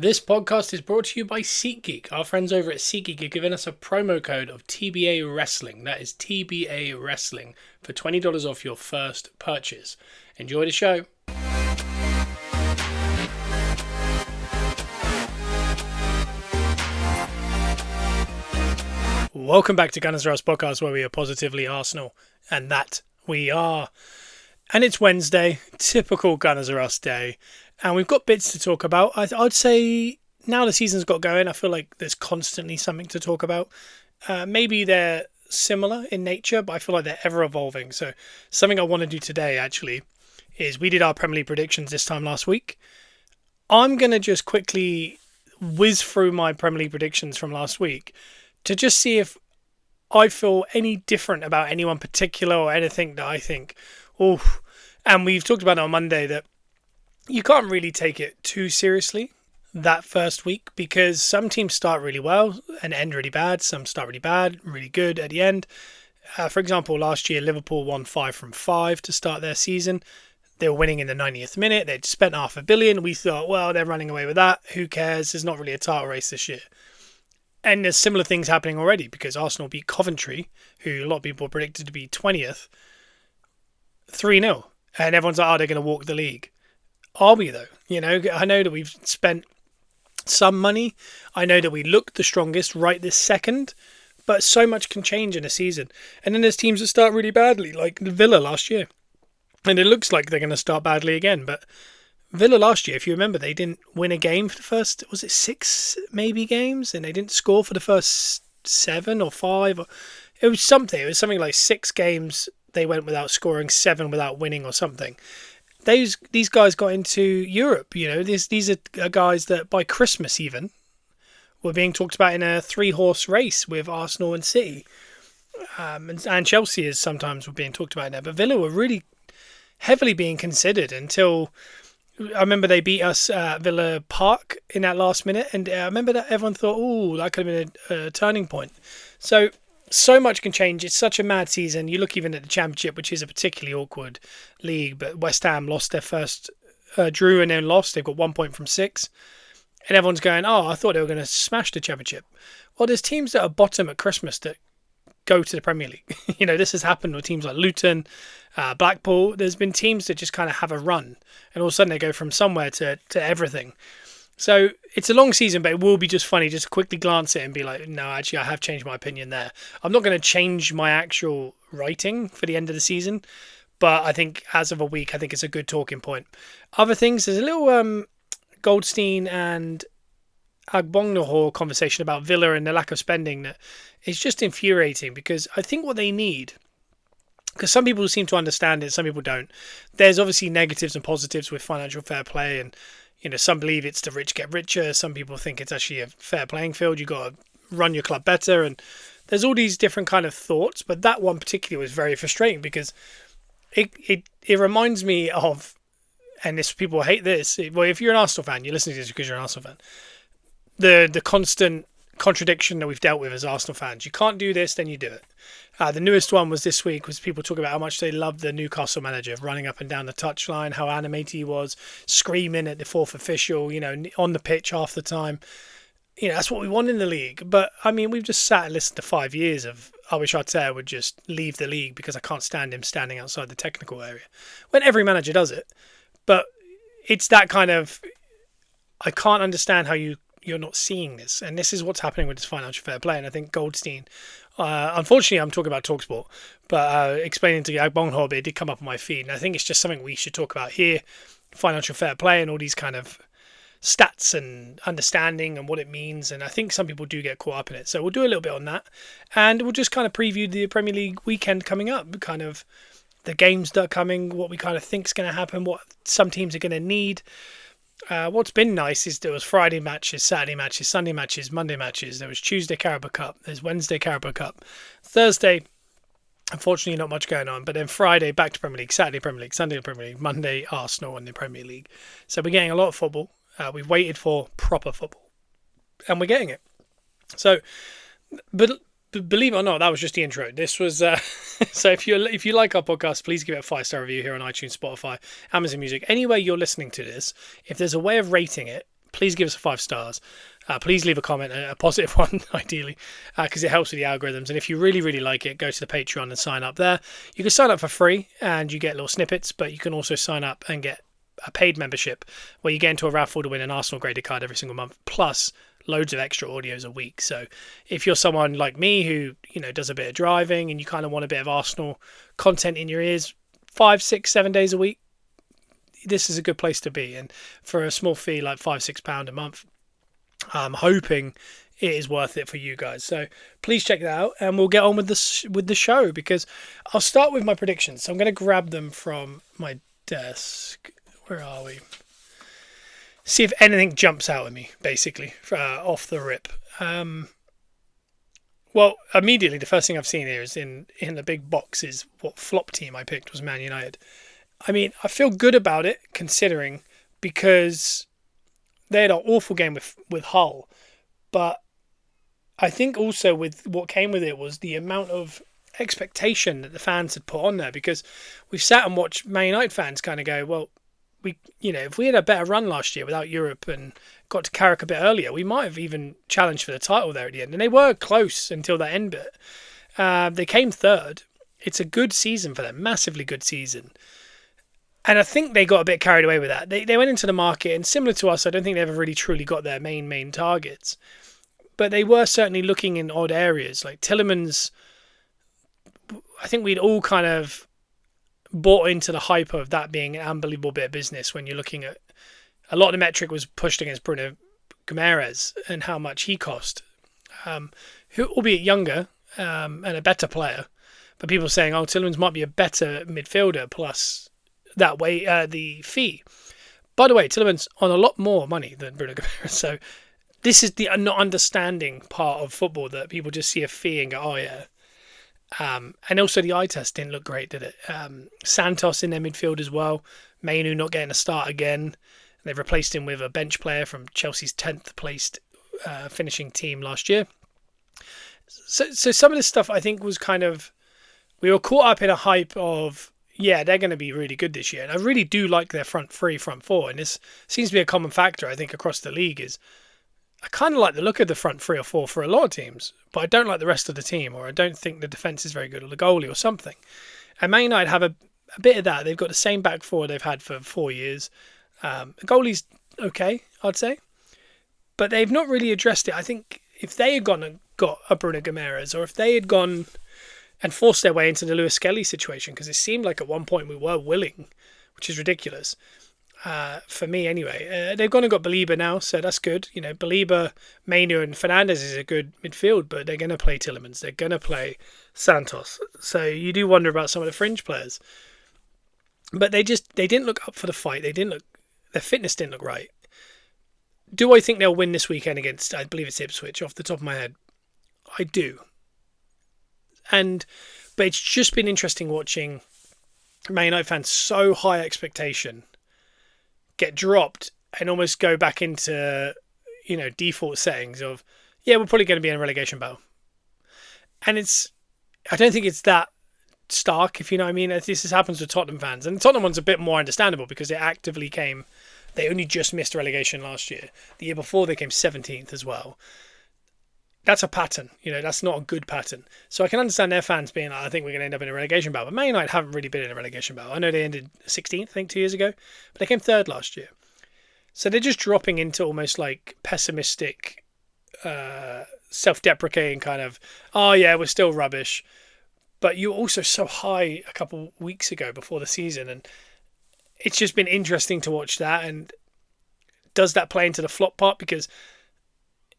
This podcast is brought to you by SeatGeek. Our friends over at SeatGeek are giving us a promo code of TBA Wrestling. That is TBA Wrestling for $20 off your first purchase. Enjoy the show. Welcome back to Gunners Rust Podcast, where we are positively Arsenal, and that we are. And it's Wednesday, typical Gunners Rust day, and we've got bits to talk about. I'd say now the season's got going, I feel like there's constantly something to talk about. Maybe they're similar in nature, but I feel like they're ever evolving. So something I want to do today, actually, is we did our Premier League predictions this time last week. I'm going to just quickly whiz through my Premier League predictions from last week to just see if I feel any different about anyone particular or anything that I think, oh, and we've talked about it on Monday that you can't really take it too seriously that first week because some teams start really well and end really bad. Some start really bad, really good at the end. For example, last year, Liverpool won 5 from 5 to start their season. They were winning in the 90th minute. They'd spent $500 million. We thought, well, they're running away with that. Who cares? There's not really a title race this year. And there's similar things happening already because Arsenal beat Coventry, who a lot of people predicted to be 20th, 3-0. And everyone's like, oh, they're going to walk the league. Are we, though? You know, I know that we've spent some money. I know that we look the strongest right this second. But so much can change in a season. And then there's teams that start really badly, like Villa last year. And it looks like they're going to start badly again. But Villa last year, if you remember, they didn't win a game for the first, was it 6 maybe games? And they didn't score for the first 7 or 5. It was something. It was something like 6 games they went without scoring, 7 without winning or something. These guys got into Europe. You know, these are guys that by Christmas even were being talked about in a 3-horse race with Arsenal and City. And Chelsea is sometimes were being talked about in there. But Villa were really heavily being considered until I remember they beat us at Villa Park in that last minute, and I remember that everyone thought, oh, that could have been a turning point. So much can change. It's such a mad season. You look even at the Championship, which is a particularly awkward league, but West Ham lost their first, drew and then lost. They've got 1 point from 6. And everyone's going, oh, I thought they were going to smash the Championship. Well, there's teams that are bottom at Christmas that go to the Premier League. You know, this has happened with teams like Luton, Blackpool. There's been teams that just kind of have a run and all of a sudden they go from somewhere to everything. So it's a long season, but it will be just funny just to quickly glance at it and be like, no, actually I have changed my opinion there. I'm not going to change my actual writing for the end of the season, but I think as of a week, I think it's a good talking point. Other things, there's a little Goldstein and Agbonglahor conversation about Villa and the lack of spending that is just infuriating because I think what they need, because some people seem to understand it, some people don't. There's obviously negatives and positives with financial fair play, and you know, some believe it's the rich get richer. Some people think it's actually a fair playing field. You got to run your club better, and there's all these different kind of thoughts. But that one particularly was very frustrating because it reminds me of, and this people hate this. Well, if you're an Arsenal fan, you're listening to this because you're an Arsenal fan. The constant contradiction that we've dealt with as Arsenal fans. You can't do this, then you do it. The newest one was this week, was people talking about how much they loved the Newcastle manager running up and down the touchline, how animated he was, screaming at the fourth official, you know, on the pitch half the time. You know, that's what we want in the league. But, I mean, we've just sat and listened to 5 years of, I wish Arteta would just leave the league because I can't stand him standing outside the technical area. When every manager does it. But it's that kind of, I can't understand how you're not seeing this, and this is what's happening with this financial fair play. And I think Goldstein, unfortunately, I'm talking about TalkSport, but explaining to Agbonglahor, it did come up on my feed, and I think it's just something we should talk about here: financial fair play and all these kind of stats and understanding and what it means. And I think some people do get caught up in it, so we'll do a little bit on that, and we'll just kind of preview the Premier League weekend coming up, kind of the games that are coming, what we kind of think is going to happen, what some teams are going to need. What's been nice is there was Friday matches, Saturday matches, Sunday matches, Monday matches. There was Tuesday Carabao Cup. There's Wednesday Carabao Cup. Thursday, unfortunately, not much going on. But then Friday, back to Premier League. Saturday, Premier League. Sunday, Premier League. Monday, Arsenal and the Premier League. So we're getting a lot of football. We've waited for proper football. And we're getting it. So, but believe it or not, that was just the intro. This was so if you like our podcast, please give it a 5-star review here on iTunes, Spotify, Amazon Music, anywhere you're listening to this. If there's a way of rating it, please give us 5 stars. Please leave a comment, a positive one, ideally, because it helps with the algorithms. And if you really, really like it, go to the Patreon and sign up there. You can sign up for free and you get little snippets, but you can also sign up and get a paid membership where you get into a raffle to win an Arsenal graded card every single month, plus loads of extra audios a week. So if you're someone like me who, does a bit of driving and you kind of want a bit of Arsenal content in your ears 5, 6, 7 days a week, this is a good place to be. And for a small fee like £5-6 a month, I'm hoping it is worth it for you guys. So please check that out, and we'll get on with the show, because I'll start with my predictions. So I'm going to grab them from my desk. Where are we? See if anything jumps out at me, basically, off the rip. Well, immediately the first thing I've seen here is in the big box is what flop team I picked was Man United. I mean, I feel good about it considering, because they had an awful game with Hull, but I think also with what came with it was the amount of expectation that the fans had put on there, because we've sat and watched Man United fans kind of go, well, if we had a better run last year without Europe and got to Carrick a bit earlier, we might have even challenged for the title there at the end. And they were close until that end bit. They came third. It's a good season for them, massively good season. And I think they got a bit carried away with that. They went into the market, and similar to us, I don't think they ever really truly got their main targets. But they were certainly looking in odd areas. Like Tielemans, I think we'd all kind of bought into the hype of that being an unbelievable bit of business when you're looking at a lot of the metric was pushed against Bruno Guimaraes and how much he cost, who, albeit younger and a better player, but people saying, oh, Tielemans might be a better midfielder plus that way the fee. By the way, Tielemans on a lot more money than Bruno Guimaraes, so this is the not understanding part of football, that people just see a fee and go, oh yeah. And also the eye test didn't look great, did it? Santos in their midfield as well. Mainu not getting a start again. They've replaced him with a bench player from Chelsea's 10th placed finishing team last year. So some of this stuff I think was kind of, we were caught up in a hype of, yeah, they're going to be really good this year. And I really do like their front three, front four. And this seems to be a common factor, I think, across the league is, I kind of like the look of the front 3 or 4 for a lot of teams, but I don't like the rest of the team, or I don't think the defence is very good, or the goalie or something. And Man United have a bit of that. They've got the same back four they've had for 4 years. The goalie's okay, I'd say, but they've not really addressed it. I think if they had gone and got a Bruno Guimaraes, or if they had gone and forced their way into the Lewis Skelly situation, because it seemed like at one point we were willing, which is ridiculous. For me anyway. They've gone and got Belieber now, so that's good. Belieber, Mainu and Fernandes is a good midfield, but they're going to play Tielemans. They're going to play Santos. So you do wonder about some of the fringe players. But they didn't look up for the fight. Their fitness didn't look right. Do I think they'll win this weekend against, I believe it's Ipswich, off the top of my head? I do. But it's just been interesting watching Man United fans so high expectation get dropped and almost go back into, default settings of, yeah, we're probably going to be in a relegation battle. And I don't think it's that stark, if you know what I mean. This happens to Tottenham fans. And the Tottenham one's a bit more understandable because they only just missed relegation last year. The year before they came 17th as well. That's a pattern, that's not a good pattern. So I can understand their fans being like, I think we're going to end up in a relegation battle. But Man United haven't really been in a relegation battle. I know they ended 16th, I think, 2 years ago, but they came third last year. So they're just dropping into almost like pessimistic, self-deprecating kind of, oh yeah, we're still rubbish. But you were also so high a couple weeks ago before the season, and it's just been interesting to watch that. And does that play into the flop part? Because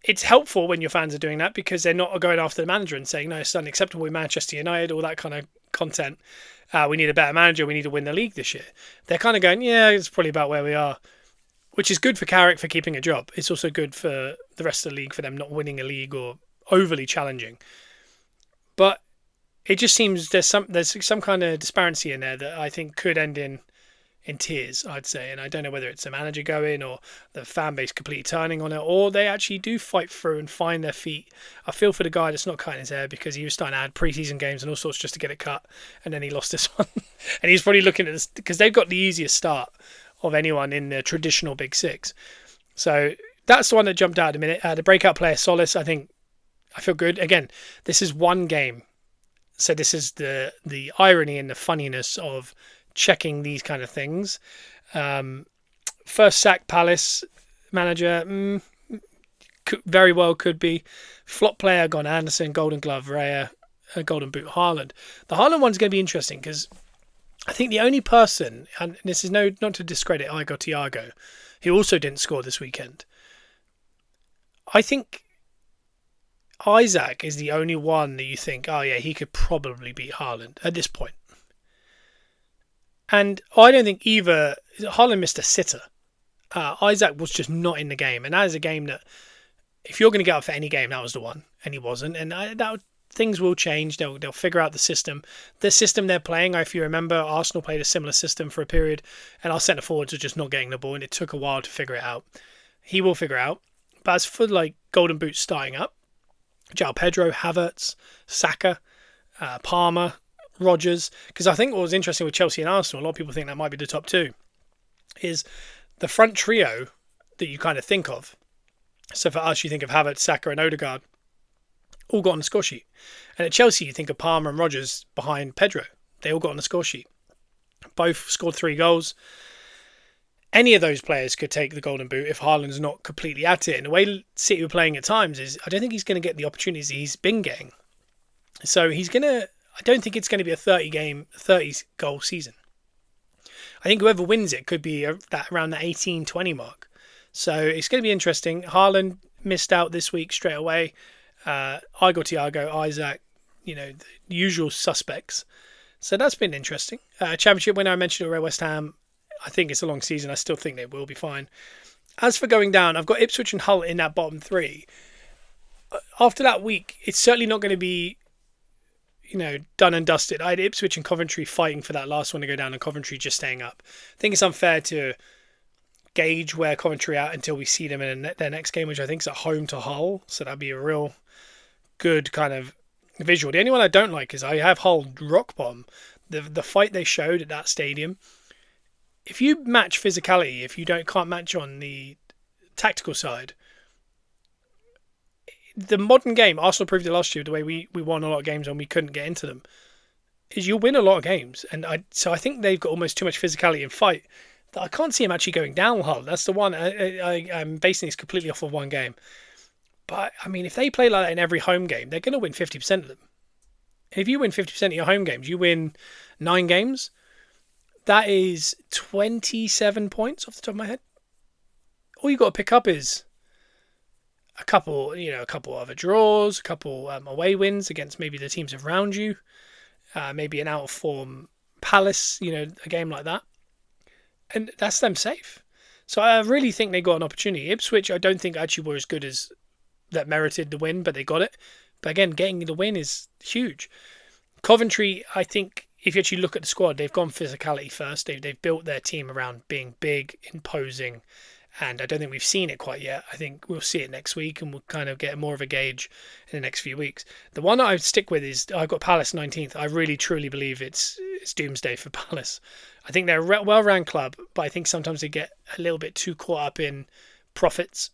it's helpful when your fans are doing that, because they're not going after the manager and saying, no, it's unacceptable with Manchester United, all that kind of content. We need a better manager. We need to win the league this year. They're kind of going, yeah, it's probably about where we are, which is good for Carrick for keeping a job. It's also good for the rest of the league for them not winning a league or overly challenging. But it just seems there's some kind of disparity in there that I think could end in tears, I'd say. And I don't know whether it's the manager going or the fan base completely turning on it, or they actually do fight through and find their feet. I feel for the guy that's not cutting his hair, because he was starting to add pre-season games and all sorts just to get it cut, and then he lost this one. And he's probably looking at this because they've got the easiest start of anyone in the traditional Big Six. So that's the one that jumped out at a minute. The breakout player, Solis, I feel good. Again, this is one game. So this is the irony and the funniness of checking these kind of things. First sack Palace manager, very well could be. Flop player gone Anderson, Golden Glove Raya, Golden Boot Haaland. The Haaland one's going to be interesting because I think the only person, and this is not to discredit Igor Thiago, who also didn't score this weekend. I think Isaac is the only one that you think, oh yeah, he could probably beat Haaland at this point. And I don't think either. Haaland missed a sitter. Isaac was just not in the game, and that is a game that, if you're going to get up for any game, that was the one, and he wasn't. And things will change. They'll figure out the system. The system they're playing, if you remember, Arsenal played a similar system for a period, and our centre forwards were just not getting the ball, and it took a while to figure it out. He will figure it out. But as for like Golden Boot starting up, João Pedro, Havertz, Saka, Palmer, Rodgers, because I think what was interesting with Chelsea and Arsenal, a lot of people think that might be the top two, is the front trio that you kind of think of. So for us, you think of Havertz, Saka and Odegaard, all got on the score sheet. And at Chelsea, you think of Palmer and Rodgers behind Pedro. They all got on the score sheet. Both scored 3 goals. Any of those players could take the Golden Boot if Haaland's not completely at it. And the way City were playing at times is, I don't think he's going to get the opportunities he's been getting. So I don't think it's going to be a 30 goal season. I think whoever wins it could be around the 18-20 mark. So it's going to be interesting. Haaland missed out this week straight away. Igor Thiago, Isaac, the usual suspects. So that's been interesting. Championship winner, I mentioned already, West Ham. I think it's a long season. I still think they will be fine. As for going down, I've got Ipswich and Hull in that bottom 3. After that week, it's certainly not going to be, done and dusted. I had Ipswich and Coventry fighting for that last one to go down, and Coventry just staying up. I think it's unfair to gauge where Coventry are until we see them in their next game, which I think is at home to Hull. So that'd be a real good kind of visual. The only one I don't like is I have Hull rock bottom. The fight they showed at that stadium. If you match physicality, if you can't match on the tactical side, the modern game, Arsenal proved it last year, the way we won a lot of games when we couldn't get into them, is you'll win a lot of games. And so I think they've got almost too much physicality in fight that I can't see him actually going down Hull. That's the one. I'm basing this completely off of one game. But, I mean, if they play like that in every home game, they're going to win 50% of them. If you win 50% of your home games, you win 9 games. That is 27 points off the top of my head. All you've got to pick up is a couple other draws, a couple away wins against maybe the teams around you, maybe an out of form Palace, a game like that. And that's them safe. So I really think they got an opportunity. Ipswich, I don't think actually were as good as that merited the win, but they got it. But again, getting the win is huge. Coventry, I think, if you actually look at the squad, they've gone physicality first. They've built their team around being big, imposing, and I don't think we've seen it quite yet. I think we'll see it next week, and we'll kind of get more of a gauge in the next few weeks. The one that I would stick with is I've got Palace 19th. I really, truly believe it's doomsday for Palace. I think they're a well-run club, but I think sometimes they get a little bit too caught up in profits.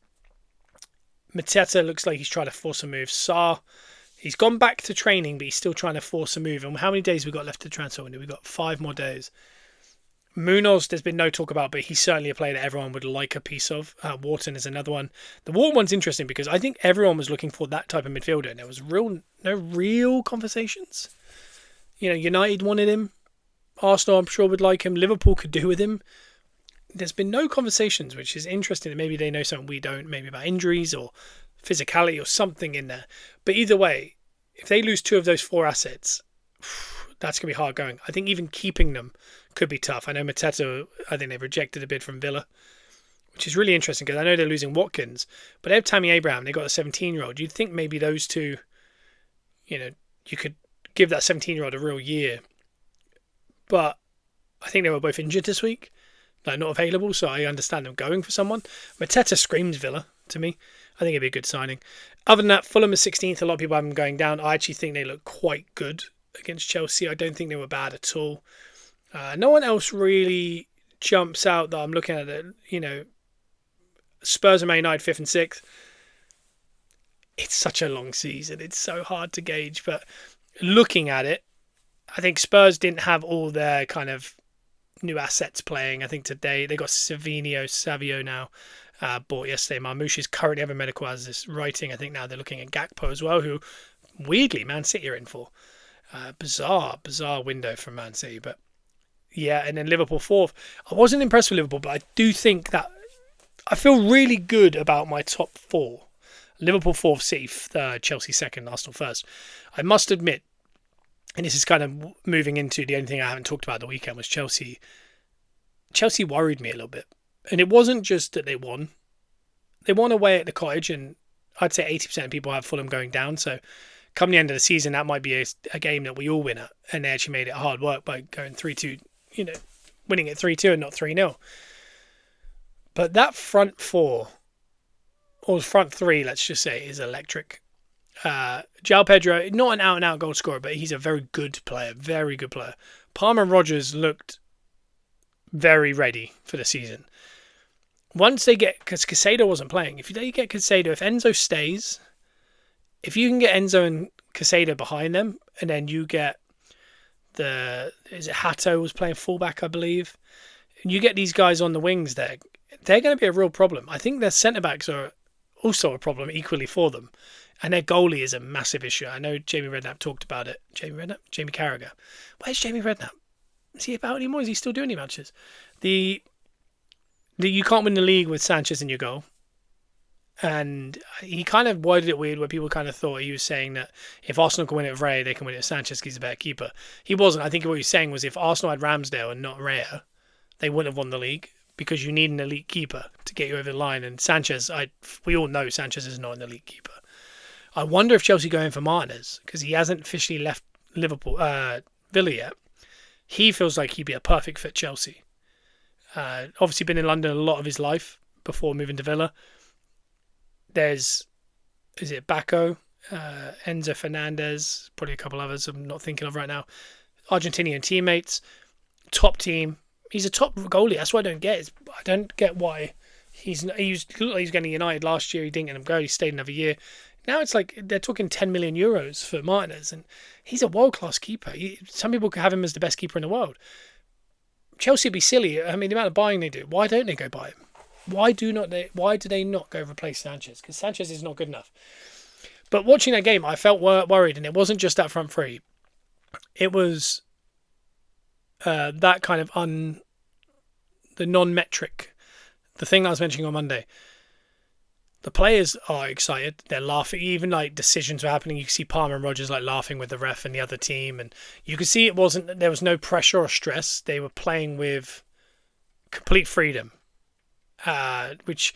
Mateta looks like he's trying to force a move. Sarr, he's gone back to training, but he's still trying to force a move. And how many days have we got left to transfer window? We've got 5 more days. Munoz, there's been no talk about, but he's certainly a player that everyone would like a piece of. Wharton is another one. The Wharton one's interesting because I think everyone was looking for that type of midfielder, and there was no real conversations. United wanted him. Arsenal, I'm sure, would like him. Liverpool could do with him. There's been no conversations, which is interesting. Maybe they know something we don't, maybe about injuries or physicality or something in there. But either way, if they lose 2 of those 4 assets, that's going to be hard going. I think even keeping them could be tough. I know Mateta, I think they've rejected a bid from Villa, which is really interesting because I know they're losing Watkins, but they have Tammy Abraham. They got a 17-year-old. You'd think maybe those 2, you could give that 17-year-old a real year. But I think they were both injured this week, not available, so I understand them going for someone. Mateta screams Villa to me. I think it'd be a good signing. Other than that, Fulham is 16th. A lot of people have them going down. I actually think they look quite good against Chelsea. I don't think they were bad at all. No one else really jumps out that I'm looking at it, Spurs and Man United 5th and 6th. It's such a long season. It's so hard to gauge. But looking at it, I think Spurs didn't have all their kind of new assets playing. I think today they got Savio now. Bought yesterday. Marmoush is currently having medical as this writing. I think now they're looking at Gakpo as well, who weirdly Man City are in for. Bizarre window from Man City. But yeah, and then Liverpool 4th. I wasn't impressed with Liverpool, but I do think that I feel really good about my top 4. Liverpool 4th, City 3rd, Chelsea 2nd, Arsenal 1st. I must admit, and this is kind of moving into the only thing I haven't talked about the weekend was Chelsea. Chelsea worried me a little bit. And it wasn't just that they won. They won away at the Cottage, and I'd say 80% of people have Fulham going down. So come the end of the season, that might be a game that we all win at. And they actually made it hard work by going 3-2, winning it 3-2 and not 3-0. But that front 4, or front 3, let's just say, is electric. João Pedro, not an out-and-out goal scorer, but he's a very good player. Very good player. Palmer and Rodgers looked very ready for the season. Once they get, because Caicedo wasn't playing, if they get Caicedo, if Enzo stays, if you can get Enzo and Caicedo behind them, and then you get Hato was playing fullback, I believe, and you get these guys on the wings there, they're going to be a real problem. I think their centre-backs are also a problem equally for them. And their goalie is a massive issue. I know Jamie Redknapp talked about it. Jamie Carragher. Where's Jamie Redknapp? Is he about anymore? Is he still doing any matches? You can't win the league with Sanchez in your goal. And he kind of worded it weird where people kind of thought he was saying that if Arsenal can win it with Raya, they can win it with Sanchez because he's a better keeper. He wasn't. I think what he was saying was if Arsenal had Ramsdale and not Raya, they wouldn't have won the league because you need an elite keeper to get you over the line. And Sanchez, we all know Sanchez is not an elite keeper. I wonder if Chelsea go in for Martinez because he hasn't officially left Villa yet. He feels like he'd be a perfect fit Chelsea. Obviously been in London a lot of his life before moving to Villa. Is it Bacco, Enzo Fernandez, probably a couple others I'm not thinking of right now. Argentinian teammates, top team. He's a top goalie. That's what I don't get. I don't get why he looked like he's getting United last year. He didn't get him go. He stayed another year. Now it's like they're talking 10 million euros for Martinez, and he's a world-class keeper. Some people could have him as the best keeper in the world. Chelsea would be silly. I mean, the amount of buying they do. Why don't they go buy him? Why do they not go replace Sanchez? Because Sanchez is not good enough. But watching that game, I felt worried, and it wasn't just that front three. It was that kind of the non-metric, the thing I was mentioning on Monday. The players are excited. They're laughing. Even like decisions were happening. You can see Palmer and Rodgers like laughing with the ref and the other team, and you could see there was no pressure or stress. They were playing with complete freedom, which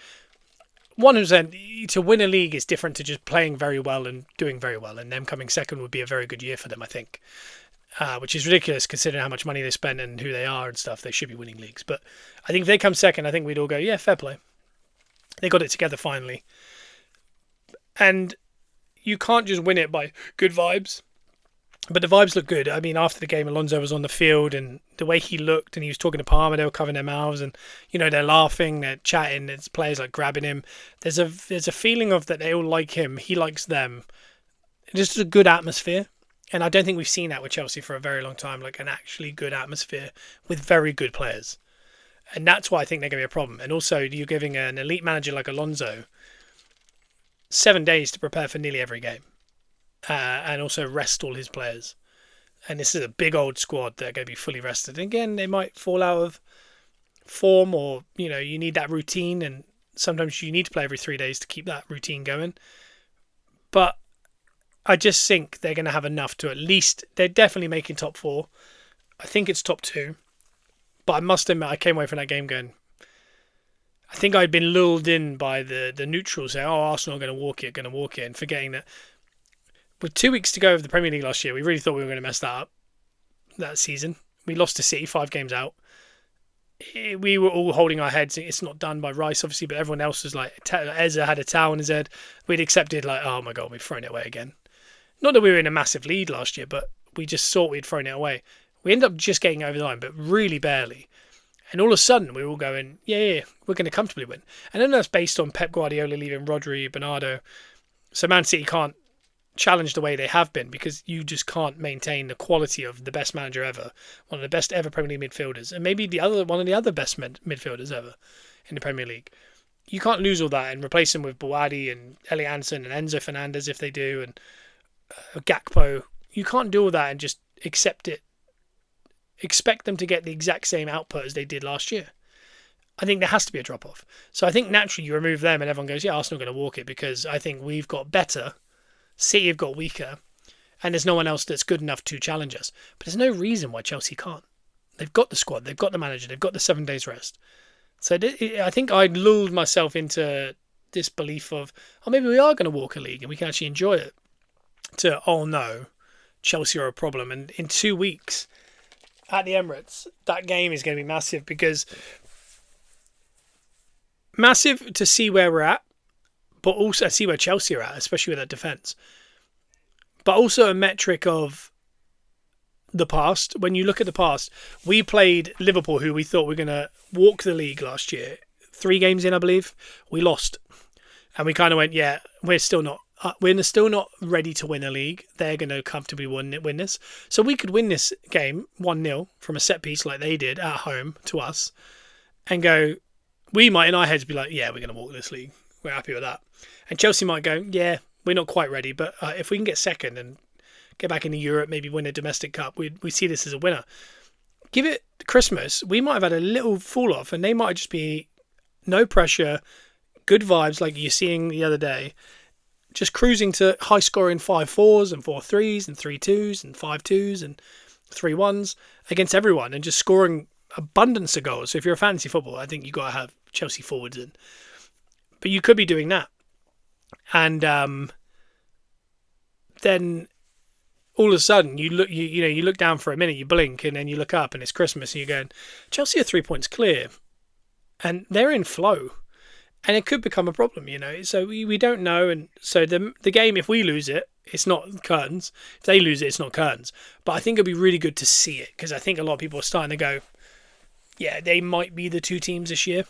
100% to win a league is different to just playing very well and doing very well. And them coming second would be a very good year for them, I think. Which is ridiculous considering how much money they spend and who they are and stuff. They should be winning leagues, but I think if they come second, I think we'd all go, yeah, fair play. They got it together finally. And you can't just win it by good vibes. But the vibes look good. I mean, after the game, Alonso was on the field and the way he looked and he was talking to Palmer, they were covering their mouths and, they're laughing, they're chatting, there's players like grabbing him. There's a feeling of that they all like him, he likes them. It's just a good atmosphere. And I don't think we've seen that with Chelsea for a very long time, like an actually good atmosphere with very good players. And that's why I think they're going to be a problem. And also, you're giving an elite manager like Alonso 7 days to prepare for nearly every game. And also rest all his players. And this is a big old squad that are going to be fully rested. And again, they might fall out of form or, you need that routine. And sometimes you need to play every 3 days to keep that routine going. But I just think they're going to have enough to at least... They're definitely making top 4. I think it's top 2. But I must admit, I came away from that game going... I think I'd been lulled in by the neutrals saying, Arsenal are going to walk it, and forgetting that with 2 weeks to go of the Premier League last year, we really thought we were going to mess that up that season. We lost to City 5 games out. We were all holding our heads. It's not done by Rice, obviously, but everyone else was like... Eza had a towel on his head. We'd accepted, like, oh my God, we've thrown it away again. Not that we were in a massive lead last year, but we just thought we'd thrown it away. We ended up just getting over the line, but really barely. And all of a sudden, we're all going, yeah, we're going to comfortably win. And then that's based on Pep Guardiola leaving Rodri, Bernardo. So Man City can't challenge the way they have been because you just can't maintain the quality of the best manager ever, one of the best ever Premier League midfielders, and maybe one of the other best midfielders ever in the Premier League. You can't lose all that and replace them with Buwadi and Elliot Anderson and Enzo Fernandez if they do, and Gakpo. You can't do all that and just accept it. Expect them to get the exact same output as they did last year. I think there has to be a drop-off. So I think naturally you remove them and everyone goes, yeah, Arsenal are going to walk it because I think we've got better, City have got weaker, and there's no one else that's good enough to challenge us. But there's no reason why Chelsea can't. They've got the squad, they've got the manager, they've got the 7 days rest. So I think I lulled myself into this belief of, oh, maybe we are going to walk a league and we can actually enjoy it. To, oh no, Chelsea are a problem. And in 2 weeks at the Emirates, that game is going to be massive because massive to see where we're at, but also see where Chelsea are at, especially with their defence. But also a metric of the past. When you look at the past, we played Liverpool, who we thought were going to walk the league last year. 3 games in, I believe, we lost. And we kind of went, yeah, we're still not ready to win a league. They're going to comfortably win this. So we could win this game 1-0 from a set piece like they did at home to us and go, we might in our heads be like, yeah, we're going to walk this league. We're happy with that. And Chelsea might go, yeah, we're not quite ready, but if we can get second and get back into Europe, maybe win a domestic cup, we see this as a winner. Give it Christmas, we might have had a little fall off and they might just be no pressure, good vibes like you're seeing the other day, just cruising to high scoring 5-4s and 4-3s and 3-2s and 5-2s and 3-1s against everyone and just scoring abundance of goals. So if you're a fantasy football, I think you've got to have Chelsea forwards in. But you could be doing that. And then all of a sudden you look down for a minute, you blink, and then you look up and it's Christmas and you're going, Chelsea are 3 points clear. And they're in flow. And it could become a problem, So we don't know. And so the game, if we lose it, it's not curtains. If they lose it, it's not curtains. But I think it'd be really good to see it because I think a lot of people are starting to go, yeah, they might be the 2 teams this year.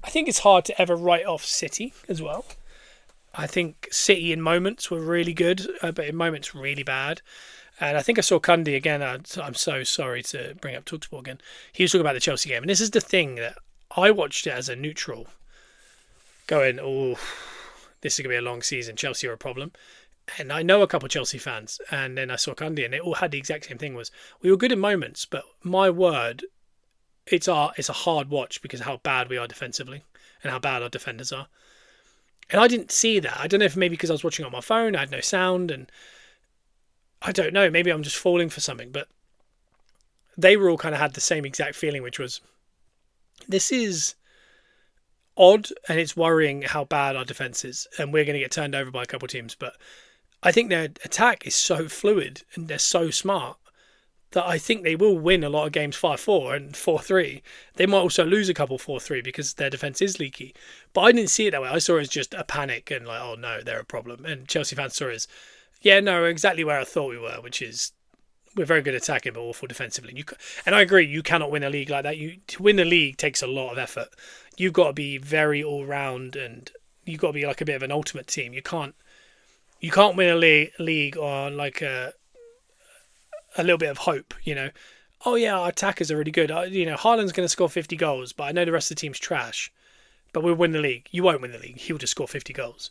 I think it's hard to ever write off City as well. I think City in moments were really good, but in moments really bad. And I think I saw Cundy again. I'm so sorry to bring up TalkSport again. He was talking about the Chelsea game. And this is the thing that I watched it as a neutral going, oh, this is going to be a long season. Chelsea are a problem. And I know a couple of Chelsea fans. And then I saw Cundy and they all had the exact same thing was, we were good in moments, but my word, it's a hard watch because of how bad we are defensively and how bad our defenders are. And I didn't see that. I don't know if maybe because I was watching on my phone, I had no sound, and I don't know, maybe I'm just falling for something, but they were all kind of had the same exact feeling, which was, this is odd and it's worrying how bad our defence is, and we're going to get turned over by a couple of teams. But I think their attack is so fluid and they're so smart that I think they will win a lot of games 5-4 and 4-3. They might also lose a couple 4-3 because their defence is leaky. But I didn't see it that way. I saw it as just a panic and like, oh no, they're a problem. And Chelsea fans saw it as, yeah, no, exactly where I thought we were, which is we're very good attacking but awful defensively. And I agree, you cannot win a league like that. To win the league takes a lot of effort. You've got to be very all-round and you've got to be like a bit of an ultimate team. You can't win a league on like a little bit of hope, Oh yeah, our attackers are really good. Haaland's going to score 50 goals, but I know the rest of the team's trash. But we'll win the league. You won't win the league. He'll just score 50 goals.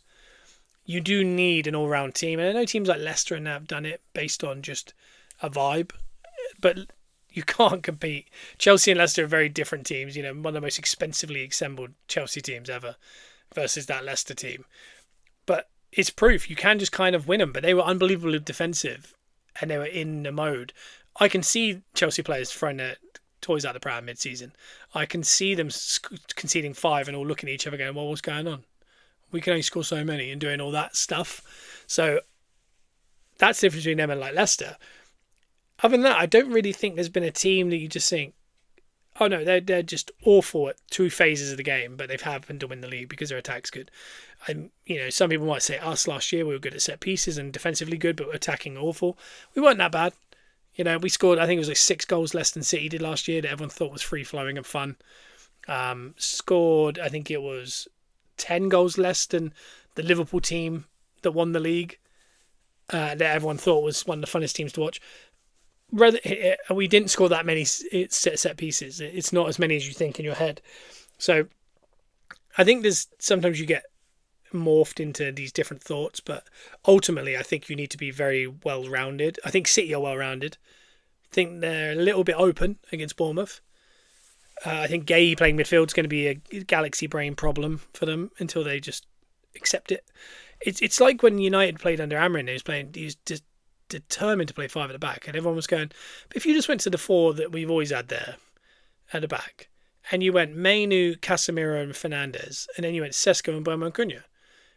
You do need an all-round team. And I know teams like Leicester and that have done it based on just a vibe. But you can't compete. Chelsea and Leicester are very different teams. One of the most expensively assembled Chelsea teams ever versus that Leicester team. But it's proof. You can just kind of win them. But they were unbelievably defensive. And they were in the mode. I can see Chelsea players throwing their toys out the pram mid-season. I can see them conceding 5 and all looking at each other going, well, what's going on? We can only score so many and doing all that stuff. So that's the difference between them and like Leicester. Other than that, I don't really think there's been a team that you just think, oh no, they're just awful at 2 phases of the game, but they've happened to win the league because their attack's good. And some people might say us last year we were good at set pieces and defensively good, but attacking awful. We weren't that bad. We scored, I think it was like 6 goals less than City did last year that everyone thought was free-flowing and fun. Scored, I think it was 10 goals less than the Liverpool team that won the league, that everyone thought was one of the funnest teams to watch. We didn't score that many set pieces. It's not as many as you think in your head. So I think sometimes you get morphed into these different thoughts, but ultimately I think you need to be very well-rounded. I think City are well-rounded. I think they're a little bit open against Bournemouth. I think Gay playing midfield is going to be a galaxy brain problem for them until they just accept it. It's like when United played under Amrin. He was just determined to play 5 at the back, and everyone was going, but if you just went to the 4 that we've always had there at the back, and you went Mainu, Casemiro and Fernandes, and then you went Sesko and Bomo and Cunha,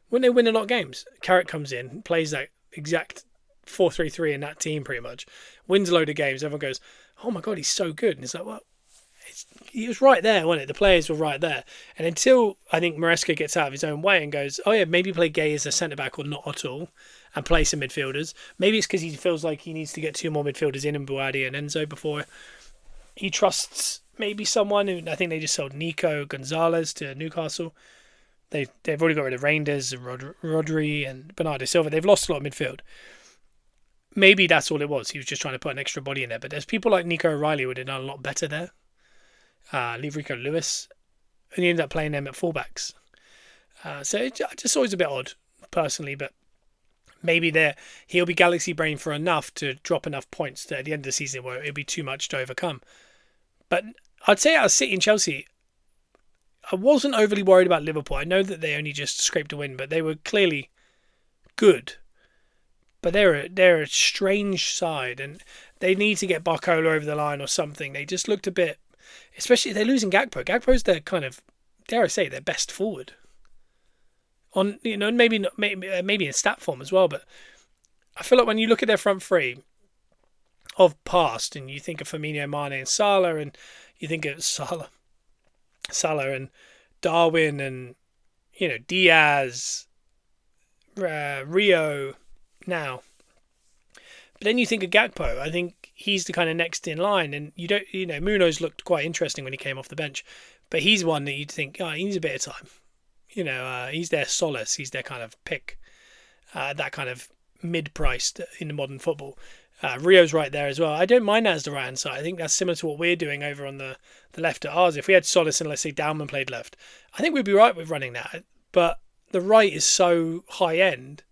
wouldn't they win a lot of games? Carrick comes in, plays that exact 4-3-3 in that team pretty much, wins a load of games, everyone goes, oh my god, he's so good. And it's like, well, he was right there, wasn't it? The players were right there. And until I think Maresca gets out of his own way and goes, oh yeah, maybe play Gay as a centre-back or not at all, and play some midfielders. Maybe it's because he feels like he needs to get 2 more midfielders in Buadi and Enzo before he trusts maybe someone who, I think they just sold Nico Gonzalez to Newcastle. They've already got rid of Reinders and Rodri and Bernardo Silva. They've lost a lot of midfield. Maybe that's all it was. He was just trying to put an extra body in there. But there's people like Nico O'Reilly who would have done a lot better there. Leave Rico Lewis. And he ended up playing them at fullbacks. So it's just always a bit odd, personally. But maybe he'll be galaxy brain for enough to drop enough points that at the end of the season where it'll be too much to overcome. But I'd say out of City and Chelsea, I wasn't overly worried about Liverpool. I know that they only just scraped a win, but they were clearly good. But they're a strange side, and they need to get Barcola over the line or something. They just looked a bit, especially they're losing Gakpo. Gakpo's their kind of, dare I say, their best forward. On maybe in stat form as well, but I feel like when you look at their front three of past, and you think of Firmino, Mane, and Salah, and you think of Salah and Darwin, and Diaz, Rio now. But then you think of Gakpo. I think he's the kind of next in line, and Munoz looked quite interesting when he came off the bench, but he's one that you'd think, he needs a bit of time. He's their solace. He's their kind of pick, that kind of mid-priced in the modern football. Rio's right there as well. I don't mind that as the right-hand side. I think that's similar to what we're doing over on the left at ours. If we had Solis and, let's say, Dalman played left, I think we'd be right with running that. But the right is so high-end,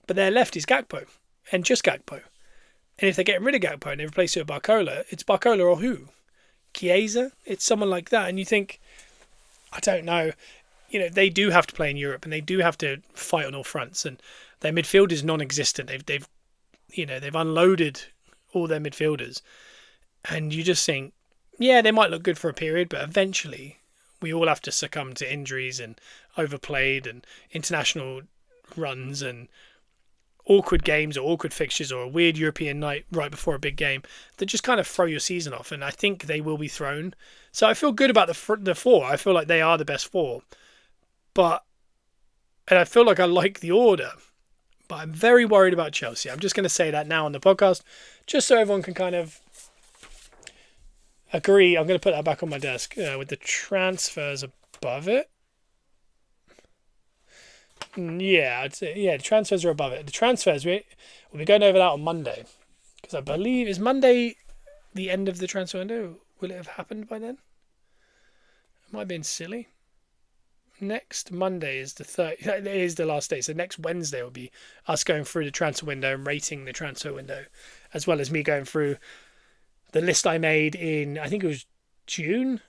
but their left is Gakpo, and just Gakpo. And if they're getting rid of Gakpo and they replace it with Barcola, it's Barcola or who? Chiesa? It's someone like that. And you think, I don't know, they do have to play in Europe, and they do have to fight on all fronts, and their midfield is non-existent. They've unloaded all their midfielders, and you just think, yeah, they might look good for a period, but eventually we all have to succumb to injuries and overplayed and international runs and awkward games or awkward fixtures or a weird European night right before a big game that just kind of throw your season off, and I think they will be thrown. So I feel good about the 4. I feel like they are the best 4, and I feel like I like the order. But I'm very worried about Chelsea. I'm just going to say that now on the podcast, just so everyone can kind of agree. I'm going to put that back on my desk with the transfers above it. Yeah, I'd say, the transfers are above it. The transfers, we'll be going over that on Monday. Because I believe, is Monday the end of the transfer window? Will it have happened by then? It might have been silly. Next Monday is the 3rd. It is the last day. So next Wednesday will be us going through the transfer window and rating the transfer window, as well as me going through the list I made in, I think it was June,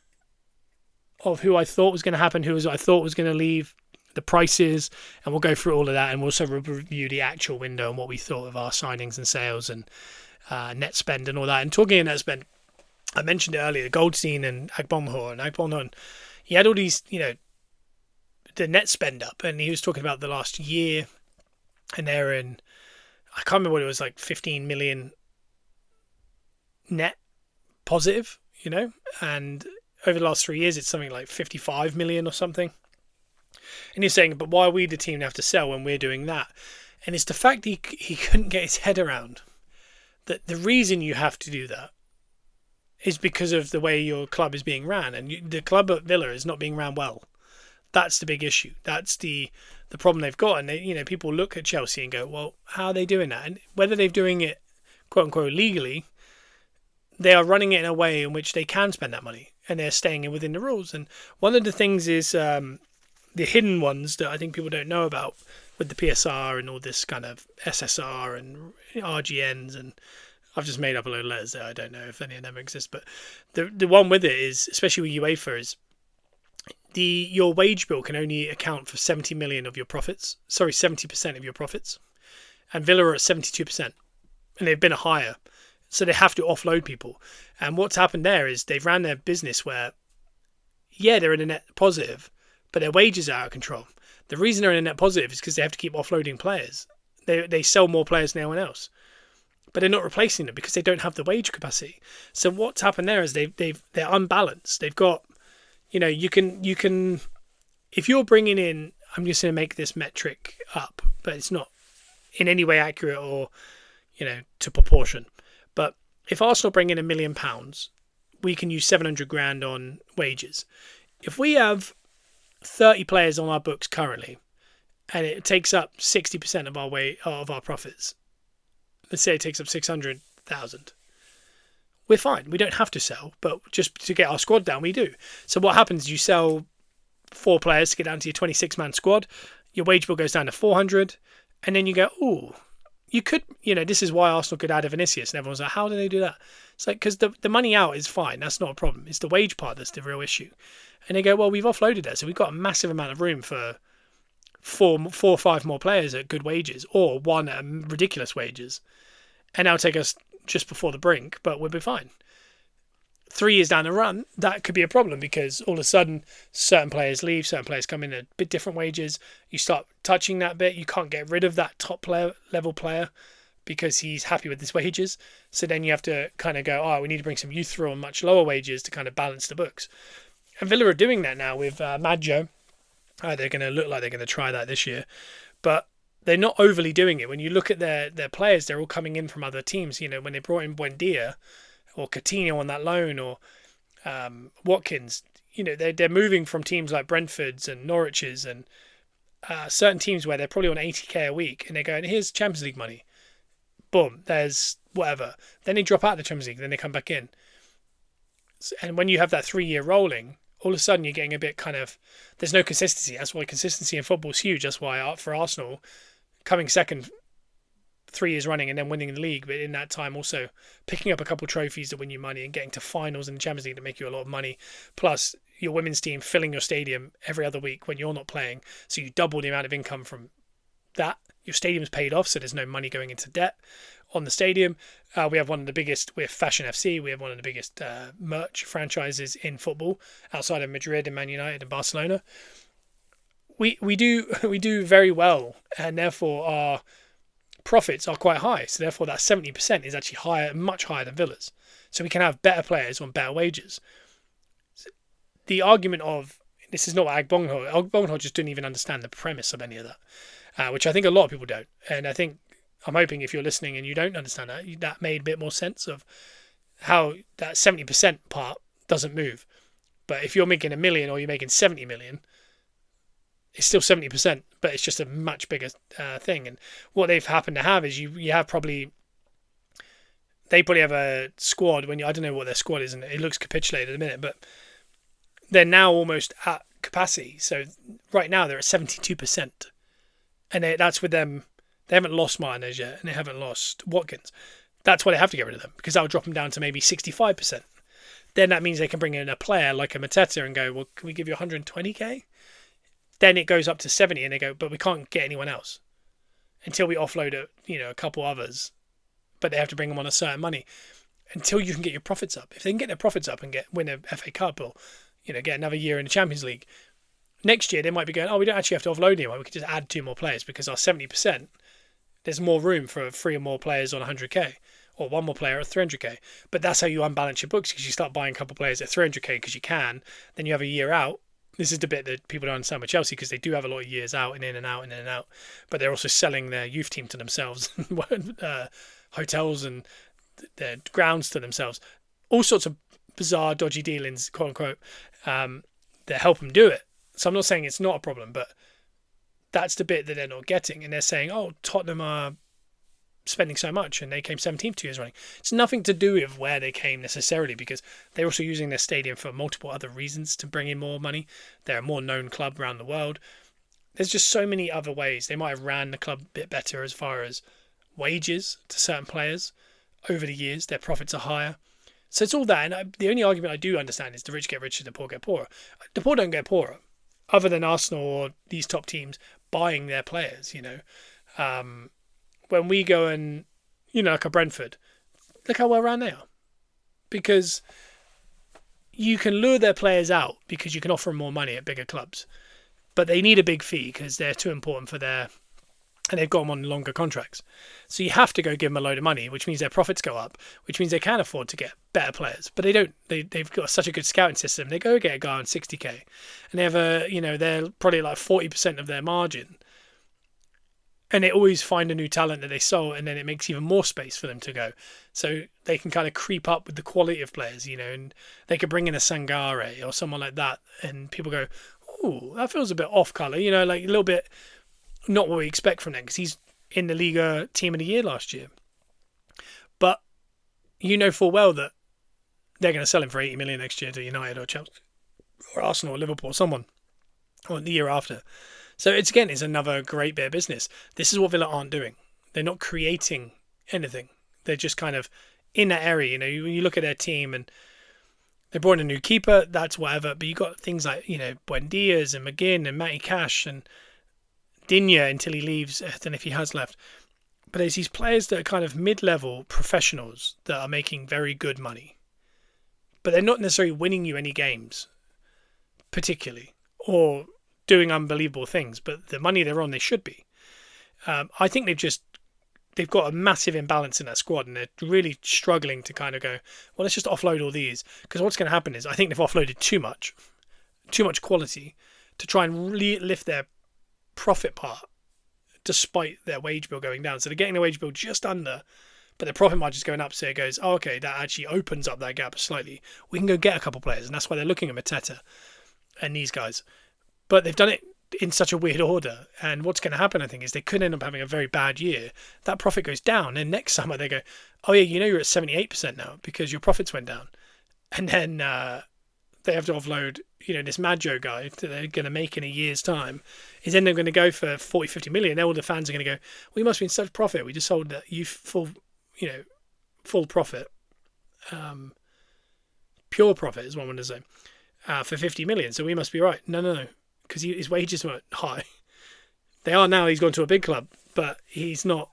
of who I thought was going to happen, I thought was going to leave, the prices, and we'll go through all of that, and we'll also review the actual window and what we thought of our signings and sales and net spend and all that. And talking of net spend, I mentioned it earlier, Goldstein and Agbonhor, he had all these, the net spend up, and he was talking about the last year, and they're in, I can't remember what it was, like 15 million net positive, and over the last 3 years it's something like 55 million or something. And he's saying, but why are we the team that have to sell when we're doing that? And it's the fact he couldn't get his head around The reason you have to do that is because of the way your club is being ran, and the club at Villa is not being ran well. That's the big issue. That's the problem they've got. And people look at Chelsea and go, well, how are they doing that? And whether they're doing it quote unquote legally, they are running it in a way in which they can spend that money and they're staying within the rules. And one of the things is the hidden ones that I think people don't know about with the PSR and all this kind of SSR and RGNs, and I've just made up a load of letters there. I don't know if any of them exist, but the one with it is, especially with UEFA, is your wage bill can only account for 70 million of your profits. Sorry, 70% of your profits, and Villa are at 72%, and they've been higher, so they have to offload people. And what's happened there is they've ran their business where, yeah, they're in a net positive, but their wages are out of control. The reason they're in a net positive is because they have to keep offloading players. They sell more players than anyone else, but they're not replacing them because they don't have the wage capacity. So what's happened there is they're unbalanced. They've got, you can if you're bringing in, I'm just going to make this metric up, but it's not in any way accurate or to proportion. But if Arsenal bring in £1 million, we can use 700 grand on wages. If we have 30 players on our books currently, and it takes up 60% of our profits, let's say it takes up 600,000, we're fine. We don't have to sell, but just to get our squad down, we do. So what happens? You sell 4 players to get down to your 26-man squad. Your wage bill goes down to 400, and then you go, ooh, you could, this is why Arsenal could add a Vinicius, and everyone's like, how do they do that? It's like, because the money out is fine. That's not a problem. It's the wage part that's the real issue. And they go, well, we've offloaded that, so we've got a massive amount of room for four or five more players at good wages, or one at ridiculous wages. And that'll take us just before the brink, but we'll be fine. 3 years down the run, that could be a problem, because all of a sudden certain players leave, certain players come in at a bit different wages. You start touching that bit. You can't get rid of that top level player because he's happy with his wages. So then you have to kind of go, we need to bring some youth through on much lower wages to kind of balance the books. And Villa are doing that now with Maggio. They're going to look like they're going to try that this year, but they're not overly doing it. When you look at their players, they're all coming in from other teams. When they brought in Buendia or Coutinho on that loan, or Watkins, they're moving from teams like Brentford's and Norwich's and certain teams where they're probably on 80k a week, and they're going, here's Champions League money. Boom, there's whatever. Then they drop out of the Champions League, then they come back in. And when you have that 3 year rolling, all of a sudden you're getting a bit kind of, there's no consistency. That's why consistency in football is huge. That's why for Arsenal, coming second 3 years running and then winning the league, but in that time also picking up a couple of trophies that win you money and getting to finals in the Champions League to make you a lot of money, plus your women's team filling your stadium every other week when you're not playing, so you double the amount of income from that. Your stadium's paid off, so there's no money going into debt on the stadium. We have one of the biggest, with Fashion FC, we have one of the biggest merch franchises in football outside of Madrid and Man United and Barcelona. We do very well, and therefore our profits are quite high. So therefore that 70% is actually higher, much higher than Villa's. So we can have better players on better wages. The argument of, this is not Agbonho just didn't even understand the premise of any of that, which I think a lot of people don't. And I'm hoping if you're listening and you don't understand that made a bit more sense of how that 70% part doesn't move. But if you're making $1 million or you're making 70 million, it's still 70%, but it's just a much bigger thing. And what they've happened to have is they probably have a squad I don't know what their squad is, and it looks capitulated in a minute, but they're now almost at capacity. So right now they're at 72%, and that's with them. They haven't lost Martinez yet, and they haven't lost Watkins. That's why they have to get rid of them, because that will drop them down to maybe 65%. Then that means they can bring in a player like a Mateta and go, well, can we give you 120k? Then it goes up to 70, and they go, but we can't get anyone else until we offload a couple others. But they have to bring them on a certain money until you can get your profits up. If they can get their profits up and win a FA Cup or get another year in the Champions League, next year they might be going, we don't actually have to offload anyone. We could just add 2 more players, because our 70%, there's more room for 3 or more players on 100k or 1 more player at 300k. But that's how you unbalance your books, because you start buying a couple of players at 300k because you can. Then you have a year out. This is the bit that people don't understand with Chelsea, because they do have a lot of years out and in and out and in and out. But they're also selling their youth team to themselves, hotels, and their grounds to themselves, all sorts of bizarre, dodgy dealings, quote unquote, that help them do it. So I'm not saying it's not a problem, but that's the bit that they're not getting. And they're saying, oh, Tottenham are spending so much and they came 17th 2 years running. It's nothing to do with where they came necessarily, because they're also using their stadium for multiple other reasons to bring in more money. They're a more known club around the world. There's just so many other ways. They might have ran the club a bit better as far as wages to certain players over the years. Their profits are higher. So it's all that. And the only argument I do understand is the rich get richer, the poor get poorer. The poor don't get poorer, other than Arsenal or these top teams buying their players, when we go and, like a Brentford, look how well run they are. Because you can lure their players out because you can offer them more money at bigger clubs. But they need a big fee because they're too important for and they've got them on longer contracts. So you have to go give them a load of money, which means their profits go up, which means they can afford to get better players. But they don't. They've got such a good scouting system. They go get a guy on 60k, and they have they're probably like 40% of their margin. And they always find a new talent that they sell, and then it makes even more space for them to go. So they can kind of creep up with the quality of players, and they could bring in a Sangare or someone like that, and people go, ooh, that feels a bit off colour, like a little bit not what we expect from them, because he's in the Liga Team of the Year last year. But full well that they're going to sell him for 80 million next year to United or Chelsea or Arsenal or Liverpool or someone, or the year after. So it's another great bit of business. This is what Villa aren't doing. They're not creating anything. They're just kind of in that area. When you look at their team, and they brought in a new keeper, that's whatever. But you got things like, Buendias and McGinn and Matty Cash and Digne until he leaves. I don't know if he has left. But there's these players that are kind of mid-level professionals that are making very good money. But they're not necessarily winning you any games, particularly, or doing unbelievable things. But the money they're on, they should be. I think they've got a massive imbalance in that squad, and they're really struggling to kind of go, well, let's just offload all these. Because what's going to happen is I think they've offloaded too much quality to try and really lift their profit part despite their wage bill going down. So they're getting the wage bill just under, but their profit margin's going up. So it goes, oh, okay, that actually opens up that gap slightly. We can go get a couple players, and that's why they're looking at Mateta and these guys. But they've done it in such a weird order, and what's going to happen, I think, is they could end up having a very bad year. That profit goes down, and next summer they go, oh yeah, you're at 78% now because your profits went down, and then they have to offload this Maggio guy that they're going to make in a year's time is then they're going to go for 40-50 million. All the fans are going to go, we must be in such profit, we just sold that full profit, pure profit is one one to say, for 50 million, so we must be right. No, because his wages weren't high. They are now. He's gone to a big club, but he's not.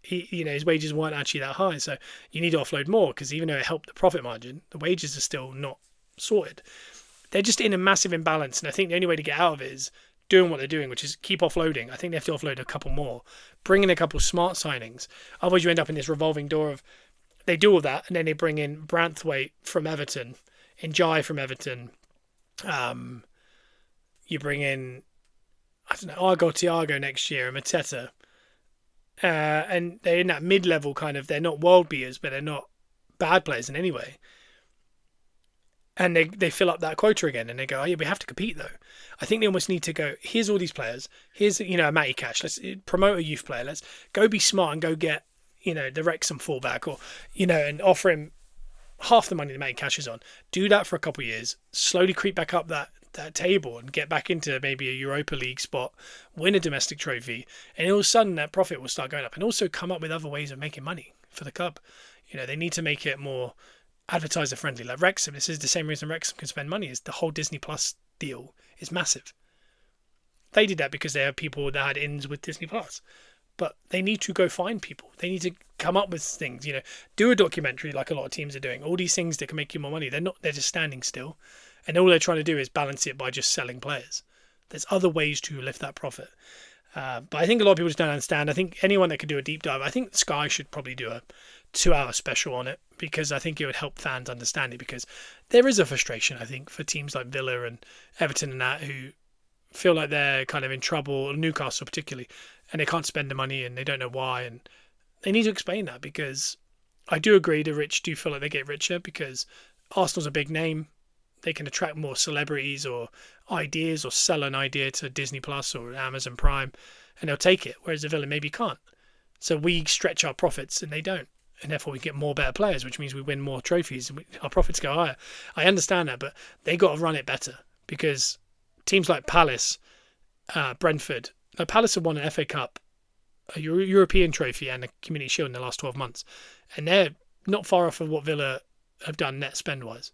His wages weren't actually that high. So you need to offload more, because even though it helped the profit margin, the wages are still not sorted. They're just in a massive imbalance, and I think the only way to get out of it is doing what they're doing, which is keep offloading. I think they have to offload a couple more, bring in a couple smart signings. Otherwise, you end up in this revolving door of they do all that, and then they bring in Branthwaite from Everton, Njai from Everton. You bring in, I don't know, Argo Thiago next year, and Mateta. And they're in that mid-level kind of, they're not world beaters, but they're not bad players in any way. And they fill up that quota again, and they go, oh yeah, we have to compete though. I think they almost need to go, here's all these players, here's a Matty Cash, let's promote a youth player, let's go be smart and go get, the Wrexham fullback, or, and offer him half the money that Matty Cash is on. Do that for a couple of years, slowly creep back up that table and get back into maybe a Europa League spot, win a domestic trophy, and all of a sudden that profit will start going up, and also come up with other ways of making money for the club. They need to make it more advertiser friendly. Like Wrexham, this is the same reason Wrexham can spend money, is the whole Disney Plus deal is massive. They did that because they have people that had ins with Disney Plus, but they need to go find people. They need to come up with things, do a documentary like a lot of teams are doing, all these things that can make you more money. They're just standing still, and all they're trying to do is balance it by just selling players. There's other ways to lift that profit. But I think a lot of people just don't understand. I think anyone that could do a deep dive, I think Sky should probably do a 2-hour special on it, because I think it would help fans understand it, because there is a frustration, I think, for teams like Villa and Everton and that, who feel like they're kind of in trouble, Newcastle particularly, and they can't spend the money and they don't know why, and they need to explain that, because I do agree the rich do feel like they get richer because Arsenal's a big name. They can attract more celebrities or ideas or sell an idea to Disney Plus or Amazon Prime and they'll take it, whereas the Villa maybe can't. So we stretch our profits and they don't. And therefore we get more better players, which means we win more trophies and our profits go higher. I understand that, but they got to run it better because teams like Palace, Brentford, Palace have won an FA Cup, a European trophy and a Community Shield in the last 12 months. And they're not far off of what Villa have done net spend-wise.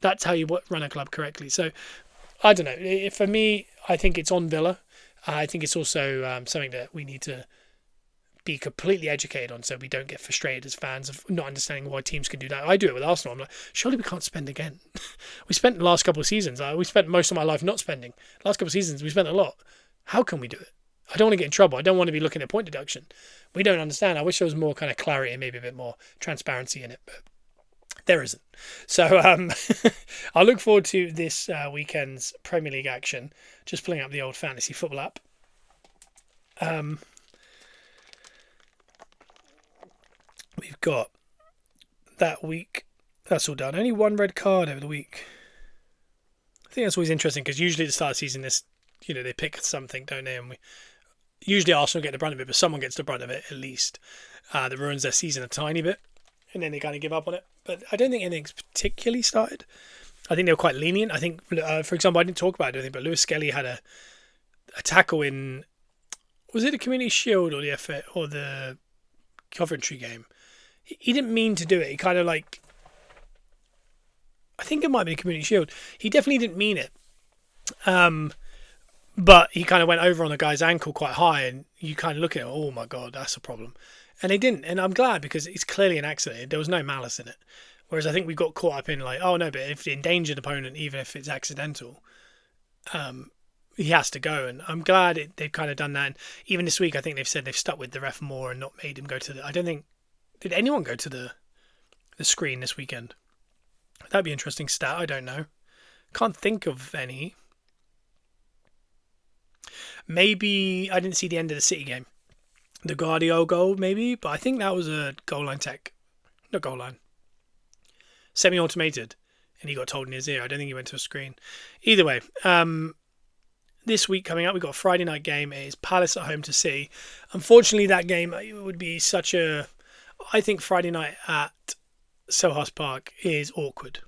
That's how you run a club correctly. So, I don't know. For me, I think it's on Villa. I think it's also something that we need to be completely educated on so we don't get frustrated as fans of not understanding why teams can do that. I do it with Arsenal. I'm like, surely we can't spend again. We spent the last couple of seasons. We spent most of my life not spending. Last couple of seasons, we spent a lot. How can we do it? I don't want to get in trouble. I don't want to be looking at point deduction. We don't understand. I wish there was more kind of clarity and maybe a bit more transparency in it, but there isn't. So I look forward to this weekend's Premier League action. Just pulling up the old fantasy football app. We've got that week. That's all done. Only one red card over the week. I think that's always interesting because usually at the start of the season, they pick something, don't they? And usually Arsenal get the brunt of it, but someone gets the brunt of it at least. That ruins their season a tiny bit, and then they kind of give up on it. But I don't think anything's particularly started. I think they were quite lenient. I think, for example, I didn't talk about it, but Lewis Skelly had a tackle in, was it the Community Shield or the FA or the Coventry game? He didn't mean to do it. He kind of I think it might be the Community Shield. He definitely didn't mean it. But he kind of went over on the guy's ankle quite high, and you kind of look at it, oh my God, that's a problem. And they didn't, and I'm glad because it's clearly an accident. There was no malice in it. Whereas I think we got caught up in oh no, but if the endangered opponent, even if it's accidental, he has to go. And I'm glad they've kind of done that. And even this week, I think they've said they've stuck with the ref more and not made him go to I don't think, did anyone go to the screen this weekend? That'd be an interesting stat. I don't know. Can't think of any. Maybe I didn't see the end of the City game. The Guardiola goal, maybe, but I think that was a goal line tech. Not goal line. Semi-automated, and he got told in his ear. I don't think he went to a screen. Either way, this week coming up, we've got a Friday night game. It is Palace at home to City. Unfortunately, that game would be I think Friday night at Selhurst Park is awkward.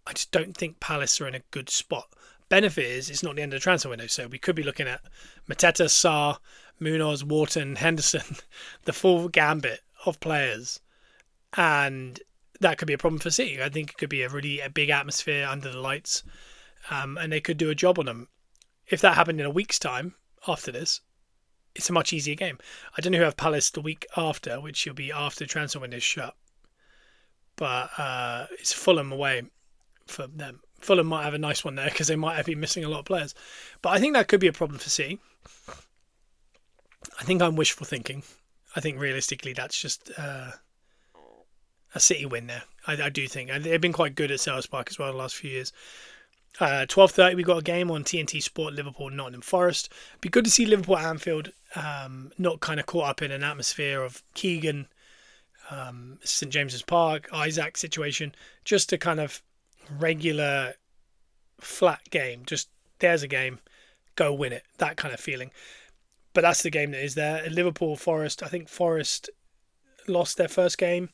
I just don't think Palace are in a good spot. Benefit is it's not the end of the transfer window, so we could be looking at Mateta, Sarr, Munoz, Wharton, Henderson, the full gambit of players, and that could be a problem for City. I think it could be a big atmosphere under the lights, and they could do a job on them. If that happened in a week's time after this, it's a much easier game. I don't know who have Palace the week after, which will be after the transfer window is shut, but it's Fulham away for them. Fulham might have a nice one there because they might have been missing a lot of players. But I think that could be a problem for City. I think I'm wishful thinking. I think realistically that's just a City win there. I do think. And they've been quite good at Selhurst Park as well the last few years. 12:30 we've got a game on TNT Sport, Liverpool, Nottingham Forest. Be good to see Liverpool at Anfield, not kind of caught up in an atmosphere of Keegan, St James's Park, Isaac situation. Just a kind of regular flat game, just there's a game, go win it, that kind of feeling. But that's the game that is there. Liverpool Forest, I think Forest lost their first game.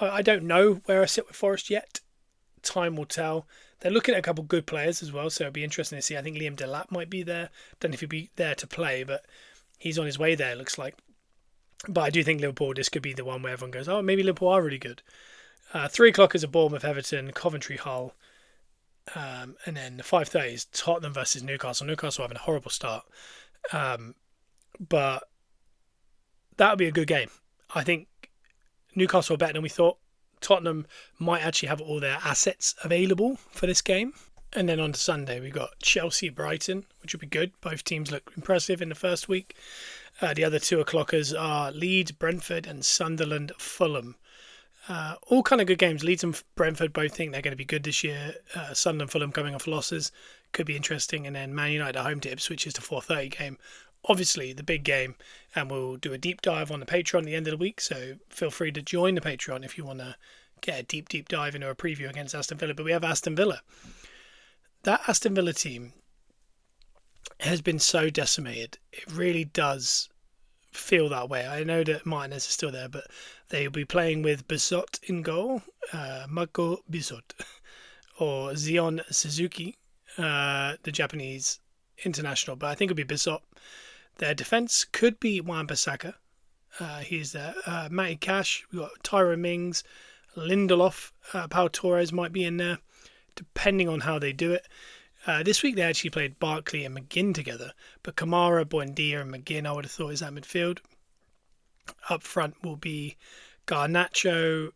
I don't know where I sit with Forest yet. Time will tell. They're looking at a couple of good players as well, so it'll be interesting to see. I think Liam Delap might be there. Don't know if he'll be there to play, but he's on his way there, it looks like. But I do think Liverpool, this could be the one where everyone goes, oh, maybe Liverpool are really good. 3 o'clock is a Bournemouth, Everton, Coventry, Hull. And then 5:30 is Tottenham versus Newcastle. Newcastle having a horrible start. But that would be a good game. I think Newcastle are better than we thought. Tottenham might actually have all their assets available for this game. And then on to Sunday, we've got Chelsea, Brighton, which will be good. Both teams look impressive in the first week. The other 2 o'clockers are Leeds, Brentford, and Sunderland, Fulham. All kind of good games. Leeds and Brentford both think they're going to be good this year. Sunderland, Fulham coming off losses could be interesting. And then Man United at home to Ipswich is the 4:30 game obviously the big game, and we'll do a deep dive on the Patreon at the end of the week. So feel free to join the Patreon if you want to get a deep dive into a preview against Aston Villa. But we have Aston Villa. That Aston Villa team has been so decimated. It really does feel that way. I know that Martinez is still there, but they'll be playing with Bisot in goal, Mako Bisot, or Zion Suzuki, the Japanese international, but I think it'll be Bisot. Their defence could be Wan-Bissaka. He's there. Matty Cash. We've got Tyrone Mings, Lindelof, Pau Torres might be in there, depending on how they do it. This week they actually played Barkley and McGinn together, but Kamara, Buendia and McGinn I would have thought is that midfield. Up front will be Garnacho,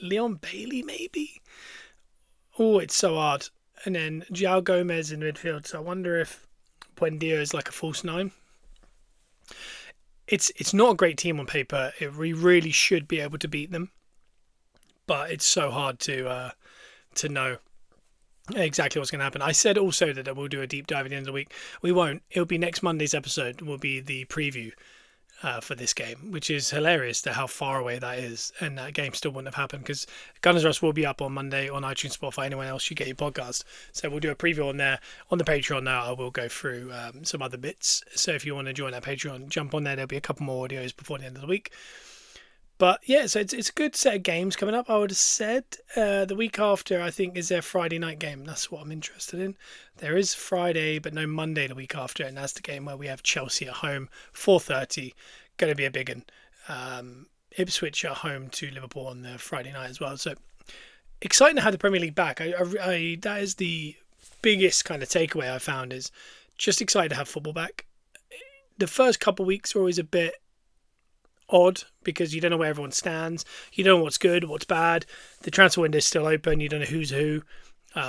Leon Bailey maybe? Oh, it's so hard. And then João Gomez in midfield, so I wonder if Buendia is like a false nine. It's not a great team on paper. We really should be able to beat them, but it's so hard to know exactly what's going to happen. I said also that we'll do a deep dive at the end of the week. We won't. It'll be next Monday's episode. Will be the preview for this game, which is hilarious to how far away that is, and that game still wouldn't have happened because Gunners Rust will be up on Monday on iTunes, Spotify, anywhere else you get your podcast. So we'll do a preview on there. On the Patreon now, I will go through some other bits. So if you want to join that Patreon, jump on there. There'll be a couple more audios before the end of the week. But yeah, so it's a good set of games coming up. I would have said the week after, I think, is their Friday night game. That's what I'm interested in. There is Friday, but no Monday the week after, and that's the game where we have Chelsea at home, 4:30. Going to be a big one. Ipswich at home to Liverpool on the Friday night as well. So exciting to have the Premier League back. That is the biggest kind of takeaway I found, is just excited to have football back. The first couple of weeks are always a bit odd because you don't know where everyone stands. You don't know what's good, what's bad. The transfer window is still open. You don't know who's who,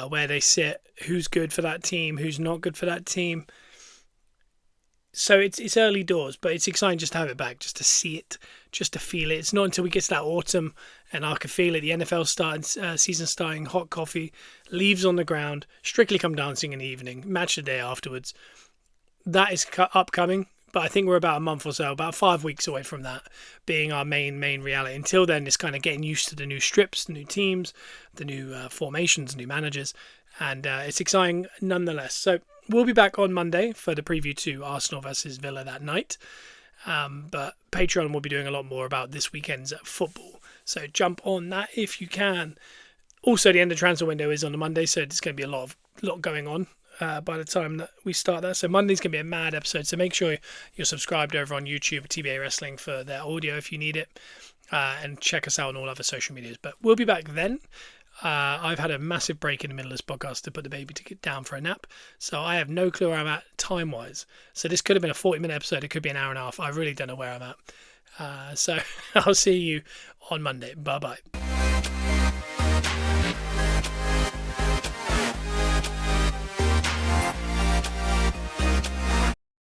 where they sit, who's good for that team, who's not good for that team. So it's early doors, but it's exciting just to have it back, just to see it, just to feel it. It's not until we get to that autumn and I can feel it. The NFL season starting, hot coffee, leaves on the ground, Strictly Come Dancing in the evening, match the day afterwards. That is upcoming. But I think we're about a month or so, about 5 weeks away from that being our main reality. Until then, it's kind of getting used to the new strips, the new teams, the new formations, new managers. And it's exciting nonetheless. So we'll be back on Monday for the preview to Arsenal versus Villa that night. But Patreon will be doing a lot more about this weekend's football. So jump on that if you can. Also, the end of transfer window is on a Monday, so there's going to be a lot going on by the time that we start that. So Monday's going to be a mad episode. So make sure you're subscribed over on YouTube, TBA Wrestling, for their audio if you need it. And check us out on all other social medias. But we'll be back then. I've had a massive break in the middle of this podcast to put the baby to get down for a nap. So I have no clue where I'm at time-wise. So this could have been a 40-minute episode. It could be an hour and a half. I really don't know where I'm at. So I'll see you on Monday. Bye-bye.